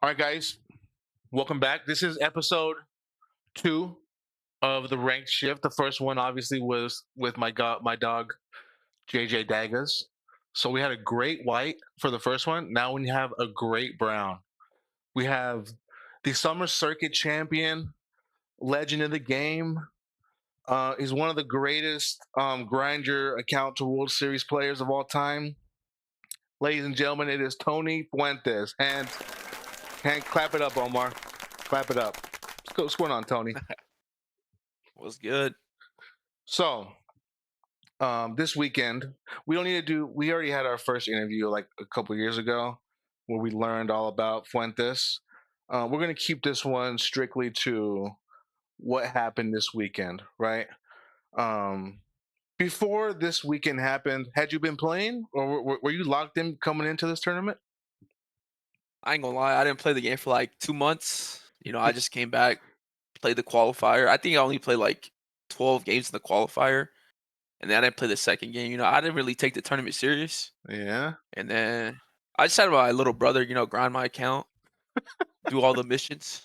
All right, guys, welcome back. This is episode 2 of the ranked shift. The first one obviously was with my dog JJ Dagas. So we had a great white for the first one. Now we have a great brown. We have the summer circuit champion, legend of the game. He's one of the greatest grind your account to World Series players of all time. Ladies and gentlemen, it is Tony Fuentes. And clap it up, Omar. Clap it up. What's going on, Tony? Was good. So, this weekend, we don't need to do. We already had our first interview like a couple years ago, where we learned all about Fuentes. We're gonna keep this one strictly to what happened this weekend, right? Um, Before this weekend happened, had you been playing, or were you locked in coming into this tournament? I ain't gonna lie, I didn't play the game for like 2 months. I just came back, played the qualifier. I think I only played like 12 games in the qualifier, and then I didn't play the second game. I didn't really take the tournament serious. Yeah. And then I just had my little brother, grind my account, do all the missions,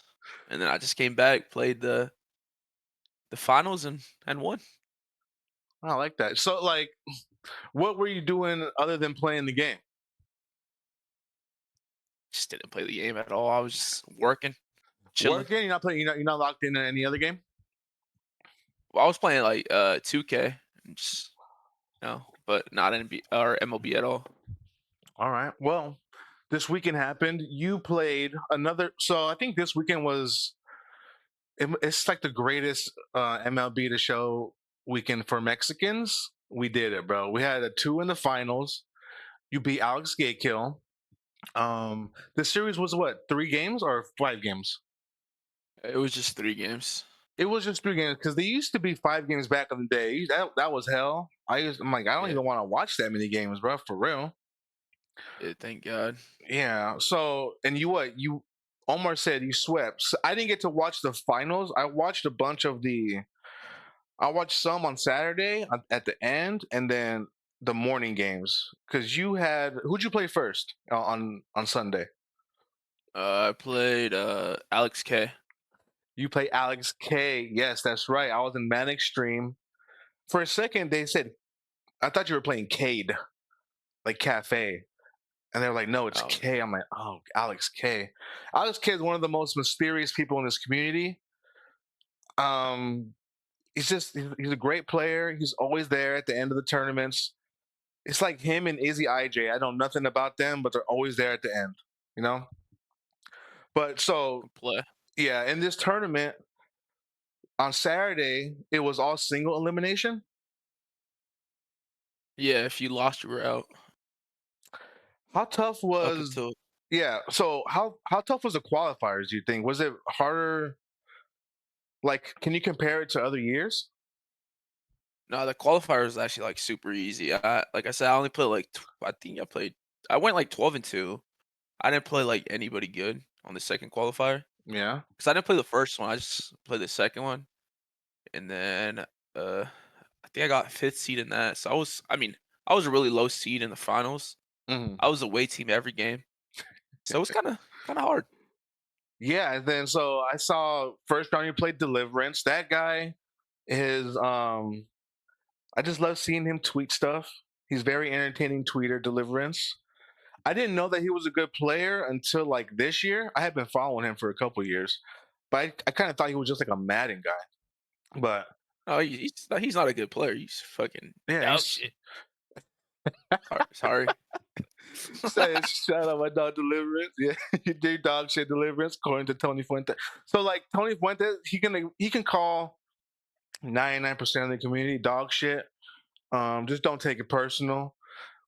and then I just came back, played the finals and won. I like that. So, like, what were you doing other than playing the game? Just didn't play the game at all. I was just working, chilling. Working? You're not playing. You're not locked in any other game. Well, I was playing like 2K, and just but not NBA or MLB at all. All right. Well, this weekend happened. You played another. So I think this weekend was. It's like the greatest MLB The Show weekend for Mexicans. We did it, bro. We had a 2 in the finals. You beat Alex Gakill. The series was what, 3 games or 5 games? It was just 3 games. It was just 3 games because they used to be 5 games back in the day. That was hell. I'm like, I don't Yeah, even want to watch that many games, bro. For real. yeah, thank God. Yeah. So, and you Omar said you swept. So I didn't get to watch the finals. I watched a bunch of the. I watched some on Saturday at the end, and then the morning games. Because you had who'd you play first on Sunday? I played Alex K. You play Alex K. Yes, that's right. I was in Man Extreme. For a second, they said I thought you were playing Cade, like Cafe. And they're like, no, it's Oh, K. I'm like, oh, Alex K. Alex K is one of the most mysterious people in this community. Um, he's a great player. He's always there at the end of the tournaments. It's like him and Izzy IJ. I know nothing about them, but they're always there at the end, you know? But so, can play. yeah, in this tournament on Saturday, it was all single elimination. Yeah, if you lost, you were out How tough up was, until yeah, so how tough was the qualifiers, do you think? Was it harder? Like, can you compare it to other years? no, the qualifier was actually like super easy. Like I said, I only played like I think I went like 12-2. I didn't play like anybody good on the second qualifier Yeah. because I didn't play the first one. I just played the second one, and then I think I got fifth seed in that. So I was a really low seed in the finals. Mhm. I was away team every game, so it was kind of hard. Yeah, and then so I saw first round you played Deliverance. That guy is I just love seeing him tweet stuff. He's very entertaining tweeter, Deliverance. I didn't know that he was a good player until like this year. I had been following him for a couple years, but I kind of thought he was just like a Madden guy. But Oh, he's not a good player. He's fucking yeah, dog he's shit. Sorry. saying shout out my dog Deliverance. Yeah, you do dog shit Deliverance according to Tony Fuentes. So like Tony Fuentes, he can call 99% of the community dog shit. Just don't take it personal.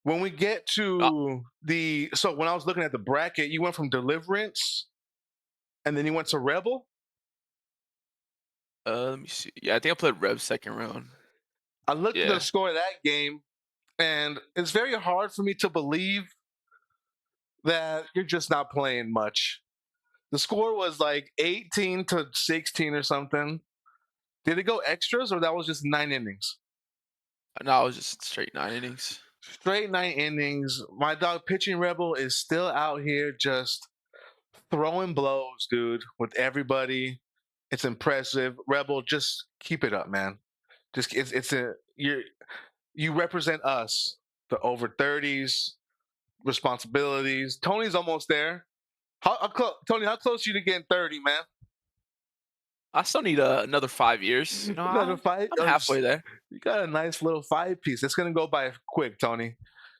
When we get Uh, to so when I was looking at the bracket, you went from Deliverance and then you went to Rebel. let me see. Yeah, I think I played Rev second round. I looked at the Yeah. score of that game, and it's very hard for me to believe that you're just not playing much. The score was like 18-16 or something. Did it go extras or that was just 9 innings? No, I was just straight 9 innings. Straight 9 innings. My dog pitching Rebel is still out here just throwing blows, dude, with everybody. It's impressive. Rebel, just keep it up, man. Just it's a you represent us, the over 30s, responsibilities. Tony's almost there. Tony, how close are you to getting 30, man? I still need another 5 years. You know, Another fight? I'm halfway there. You got a nice little 5 piece. It's gonna go by quick, Tony.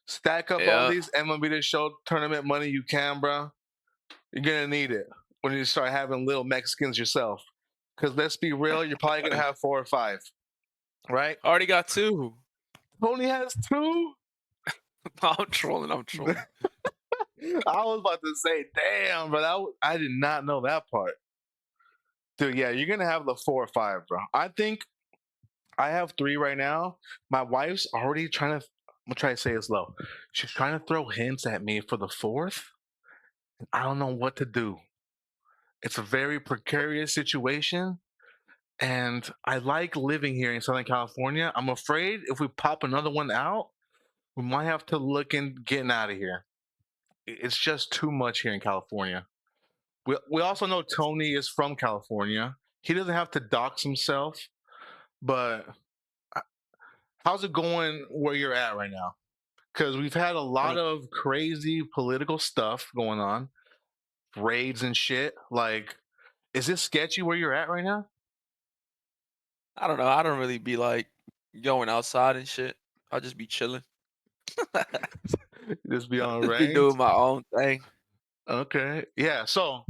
Stack up all Yeah. these MLB The Show tournament money you can, bro. You're gonna need it when you start having little Mexicans yourself. Because let's be real, you're probably gonna have 4 or 5, right? Already got two. Tony has 2. I'm trolling. I'm trolling. I was about to say, damn, but I did not know that part. Dude, yeah, you're gonna have the 4 or 5, bro. I think I have 3 right now. My wife's already trying to. I'm gonna try to say it slow. She's trying to throw hints at me for the 4th. I don't know what to do. It's a very precarious situation, and I like living here in Southern California. I'm afraid if we pop another one out, we might have to look in getting out of here. It's just too much here in California. We also know Tony is from California. He doesn't have to dox himself, but uh, how's it going where you're at right now? Because we've had a I lot mean, of crazy political stuff going on, raids and shit. Like, is this sketchy where you're at right now? I don't know. I don't really be like going outside and shit. I'll just be chilling. Just be on Just be range? doing my own thing. Okay. Yeah. So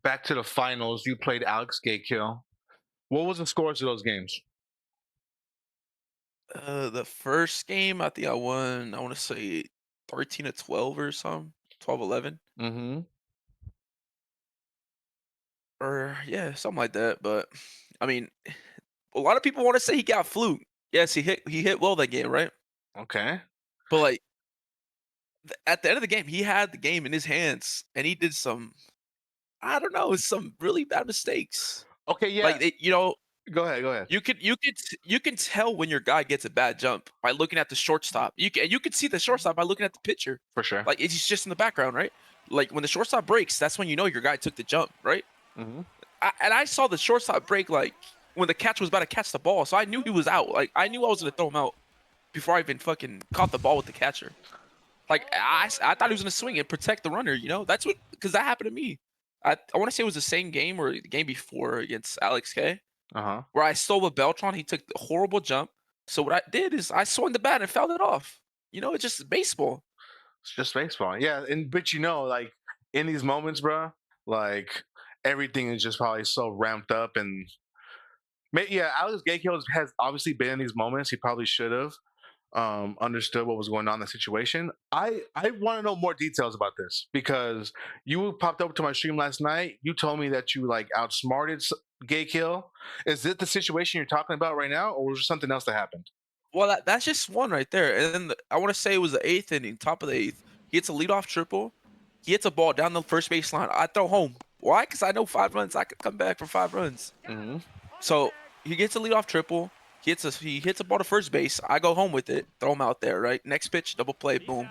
back to the finals. You played Alex Gakill. What was the scores of those games? The first game, I think I won. I want to say 13-12 or something. 12-11, Mm-hmm. or yeah, something like that. But I mean, a lot of people want to say he got fluke. Yes, he hit well that game, right? Okay. But like at the end of the game, he had the game in his hands, and he did some, I don't know, some really bad mistakes. Okay. Yeah. Like you know, Go ahead. Go ahead. you can tell when your guy gets a bad jump by looking at the shortstop. You can see the shortstop by looking at the pitcher. For sure. Like it's just in the background, right? Like when the shortstop breaks, that's when you know your guy took the jump, right? Mm-hmm. And I saw the shortstop break like when the catcher was about to catch the ball, so I knew he was out. Like I knew I was gonna throw him out before I even fucking caught the ball with the catcher. Like I thought he was gonna swing and protect the runner. You know, that's what, because that happened to me. I want to say it was the same game or the game before against Alex K, Uh-huh. where I stole a Beltron. He took a horrible jump. So what I did is I swung the bat and fouled it off. You know, it's just baseball. It's just baseball. Yeah. And but like in these moments, bro, like everything is just probably so ramped up and yeah, Alex Gakill has obviously been in these moments. He probably should have understood what was going on in the situation. I want to know more details about this because you popped up to my stream last night. You told me that you like outsmarted Gakill. Is it the situation you're talking about right now, or was there something else that happened? Well, that's just one right there. And then I want to say it was the eighth inning, top of the eighth. He hits a leadoff triple. He hits a ball down the first baseline. I throw home. Why? Because I know 5 runs. I could come back for 5 runs. Mm-hmm. So he gets a leadoff triple. He hits a ball to first base. I go home with it. Throw him out there. Right. Next pitch, double play, boom.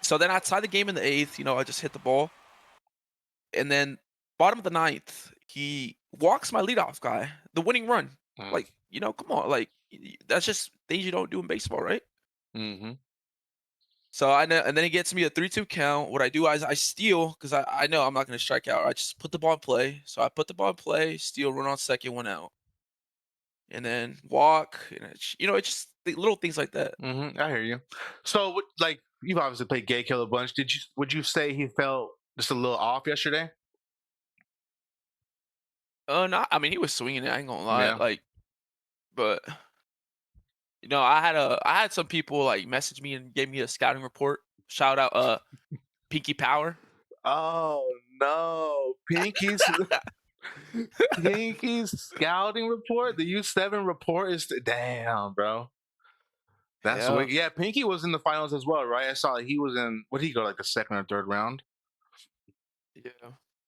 So then outside the game in the eighth, I just hit the ball. And then bottom of the ninth, he walks my leadoff guy, the winning run. Like, come on, like that's just things you don't do in baseball, right? Mm-hmm. So I know, and then he gets me a 3-2 count. What I do is I steal because I know I'm not going to strike out. I just put the ball in play. So I put the ball in play, steal, run on second, 1 out, and then walk. And it's just little things like that. Mm-hmm. I hear you. So, like, you've obviously played Gakill a bunch. Would you say he felt just a little off yesterday? No, I mean he was swinging it. I ain't gonna lie, Yeah. like, but I had some people like message me and gave me a scouting report. Shout out, Pinky Power. Oh no, Pinky's scouting report. The U7 report is damn, bro. That's Yeah, what. Yeah, Pinky was in the finals as well, right? I saw he was in. What did he go like the second or third round? yeah.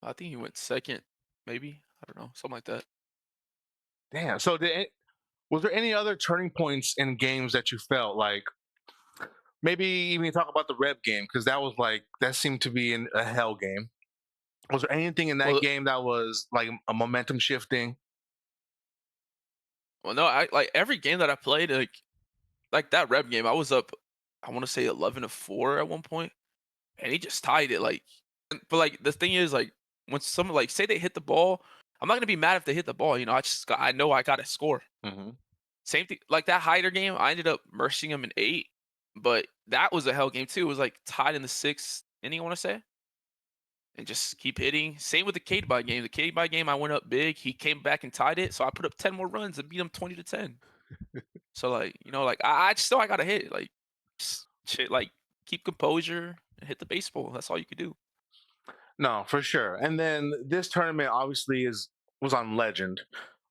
I think he went second, maybe. I don't know, something like that. Damn. So was there any other turning points in games that you felt like maybe even talk about the Rep game because that seemed to be in a hell game. Was there anything in that Well, game that was like a momentum shifting? no, I like every game that I played, like that rep game, I was up, I want to say 11-4 at one point, and he just tied it. But like the thing is, like when someone like say they hit the ball, I'm not gonna be mad if they hit the ball. I know I got to score. Hmm. Same thing, like that Hyder game, I ended up mercing him in 8, but that was a hell game too. It was like tied in the 6th inning, I want to say, and just keep hitting. Same with the Cade by game. The Cade by game, I went up big. He came back and tied it, so I put up 10 more runs and beat him 20-10. So like, like I just know I gotta hit. Like shit, like keep composure and hit the baseball. That's all you could do. No, for sure. And then this tournament obviously is was on Legend.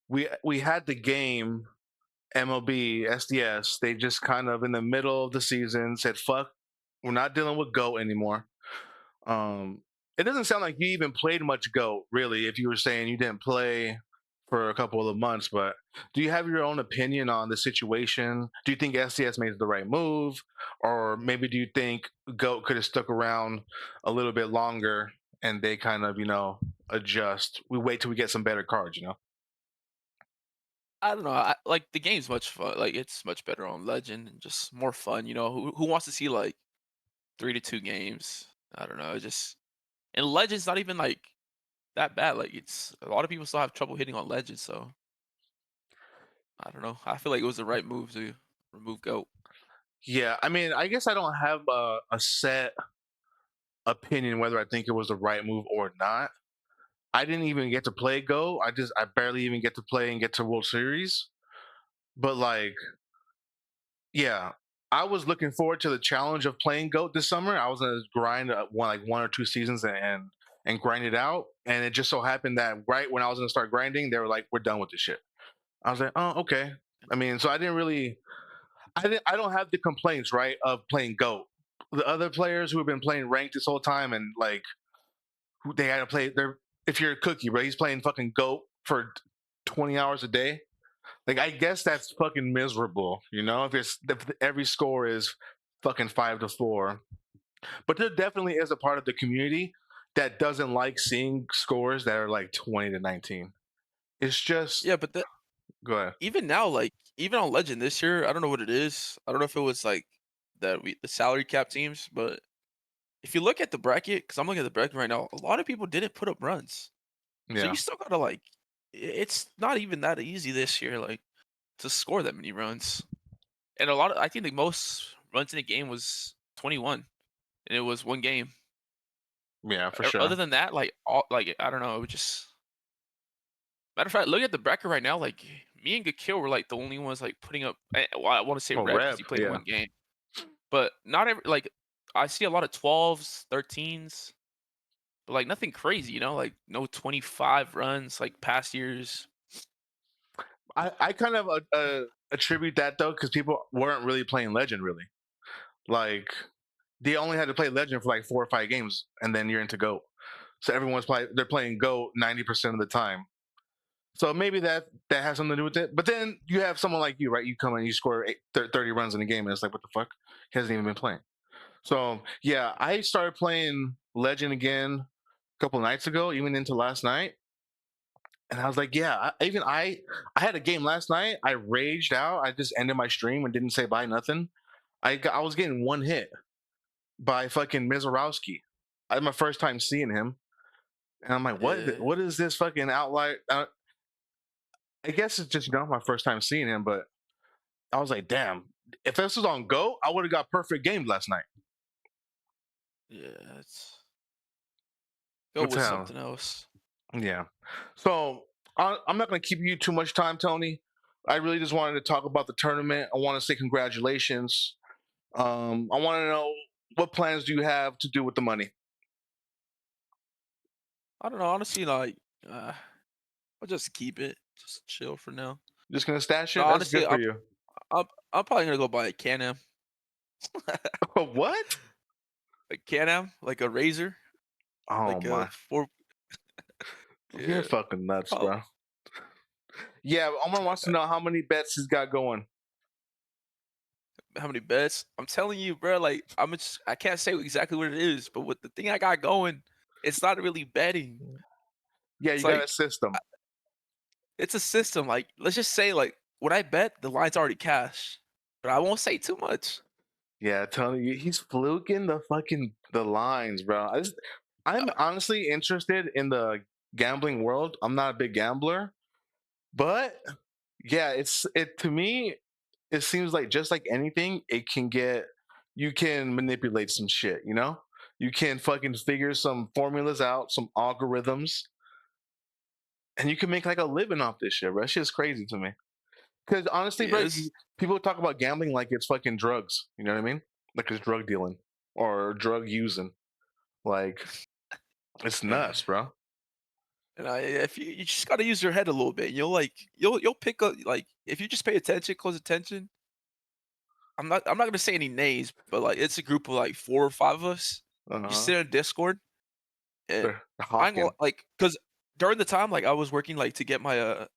We had the game MLB SDS. They just kind of in the middle of the season said, "Fuck, we're not dealing with Go anymore." Um, it doesn't sound like you even played much Go, really. If you were saying you didn't play for a couple of months, but do you have your own opinion on the situation? Do you think SDS made the right move, or maybe do you think Goat could have stuck around a little bit longer and they kind of adjust? We wait till we get some better cards. I don't know. Like the game's much fun. Like it's much better on Legend and just more fun. Who wants to see like 3-2 games? I don't know. It just and Legend's not even like that bad. Like it's a lot of people still have trouble hitting on Legend. So I don't know. I feel like it was the right move to remove Goat. Yeah, I mean, I guess I don't have a set opinion whether I think it was the right move or not. I didn't even get to play Go. I barely even get to play and get to World Series. But like, yeah, I was looking forward to the challenge of playing Goat this summer. I was gonna grind one or two seasons and grind it out. And it just so happened that right when I was gonna start grinding, they were like, "We're done with this shit." I was like, "Oh, okay." I mean, so I don't have the complaints right of playing Goat. The other players who have been playing ranked this whole time and like who they had to play. They're if you're a cookie, bro, he's playing fucking Goat for 20 hours a day. Like I guess that's fucking miserable, if every score is fucking 5-4. But there definitely is a part of the community that doesn't like seeing scores that are like 20-19. It's just Yeah, but go ahead. even now, like even on Legend this year, I don't know what it is. I don't know if it was like the salary cap teams, but if you look at the bracket, because I'm looking at the bracket right now, a lot of people didn't put up runs. So you Yeah. still gotta like, it's not even that easy this year, like to score that many runs. And I think the most runs in a game was 21, and it was one game. Yeah, for Other sure. than that, like all like I don't know, it was just matter of fact, look at the bracket right now. Like me and Gakill were like the only ones like putting up. Well, I want to say Oh, rep because rep. he played Yeah. one game, but not every like I see a lot of 12s, 13s, but like nothing crazy, like no 25 runs like past years. I kind of attribute that though because people weren't really playing Legend really. Like they only had to play Legend for like 4 or 5 games, and then you're into Goat. So they're playing Goat 90% of the time. So maybe that has something to do with it. But then you have someone like you, right? You come and you score 30 runs in a game, and it's like, what the fuck? He hasn't even been playing. So yeah, I started playing Legend again a couple nights ago, even into last night, and I was like, yeah. I had a game last night. I raged out. I just ended my stream and didn't say bye, nothing. I was getting one hit by fucking Mizorowski. I had my first time seeing him, and I'm like, Yeah, what is this fucking outlier? I guess it's just my first time seeing him, but I was like, damn, if this was on Go, I would have got perfect game last night. yeah, it's go What's with hell? something else. Yeah. So I'm not going to keep you too much time, Tony. I really just wanted to talk about the tournament. I want to say congratulations. I want to know what plans do you have to do with the money? I don't know, honestly, like I'll just keep it, just chill for now. Just gonna stash No, it? That's honestly, good for you. I'm probably gonna go buy a Can-Am, What? a Can-Am, like a razor, Oh like a my! four. You're Yeah, fucking nuts, probably. bro. Yeah, Omar wants to know how many bets he's got going. How many bets? I'm telling you, bro. Like I can't say exactly what it is, but with the thing I got going. it's not really betting. Yeah, It's you got a like system. it's a system. Like let's just say like when I bet, the line's already cash, but I won't say too much. Yeah, Tony, he's fluking the lines, bro. I'm honestly interested in the gambling world. I'm not a big gambler, but yeah, it to me. It seems like just like anything, you can manipulate some shit. You can fucking figure some formulas out, some algorithms, and you can make like a living off this shit, bro. That shit's crazy to me. Because honestly, bro, Yes. people talk about gambling like it's fucking drugs. You know what I mean? Like it's drug dealing or drug using. Like it's nuts, bro. And if you just gotta use your head a little bit, you'll pick up like if you just pay attention, close attention. I'm not gonna say any names, but like it's a group of like 4 or 5 of us. Uh You huh. sit in Discord, and They're I'm hawking. like, cause during the time like I was working like to get my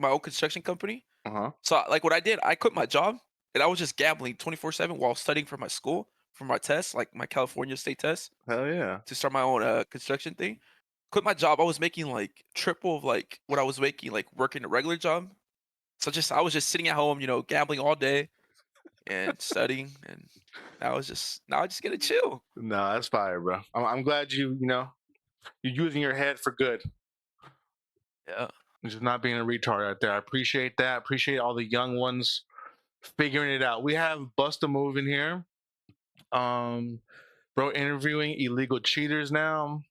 own construction company. Uh huh. So like what I did, I quit my job and I was just gambling 24/7 while studying for my school for my test, like my California state test Hell yeah. to start my own construction thing. Quit my job. I was making like triple of like what I was making like working a regular job. So just I was just sitting at home, gambling all day and studying, and now I just get to chill. No, that's fire, bro. I'm glad you're using your head for good. Yeah. Just not being a retard out there. I appreciate that. Appreciate all the young ones figuring it out. We have Bust a Move in here. Um, bro, interviewing illegal cheaters now.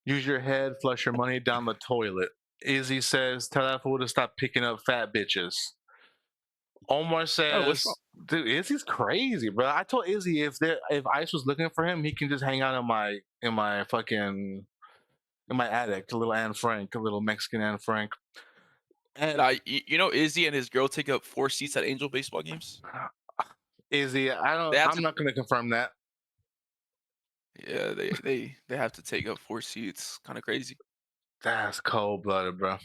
Use your head, flush your money down the toilet. Izzy says, tell that fool to stop picking up fat bitches. Omar Oh, what's wrong? says, dude, Izzy's crazy, bro. I told Izzy if Ice was looking for him, he can just hang out in my attic, a little Anne Frank, a little Mexican Anne Frank. And Nah, Izzy and his girl take up 4 seats at Angel baseball games. Izzy, They have I'm to. not gonna confirm that. Yeah, they have to take up 4 seats. Kind of crazy. That's cold blooded, bro.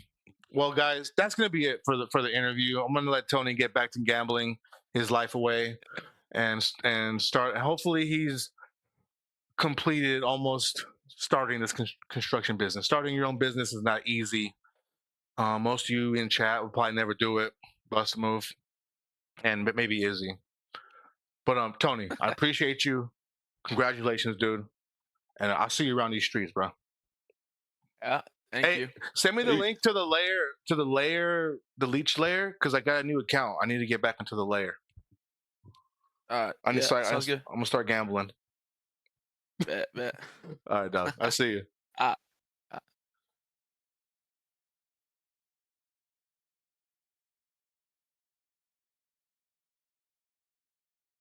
Well, guys, that's gonna be it for the interview. I'm gonna let Tony get back to gambling his life away and start. Hopefully, he's completed almost starting this construction business. Starting your own business is not easy. Most of you in chat will probably never do it. Bust a move, and maybe Izzy. But Tony, I appreciate you. Congratulations, dude. And I'll see you around these streets, bro. Yeah. Thank Hey, you. send me the Peace. link to the leech layer, because I got a new account. I need to get back into the layer. Yeah, sounds I'm good. gonna start gambling. Bet, bet. All right, dog. I see you.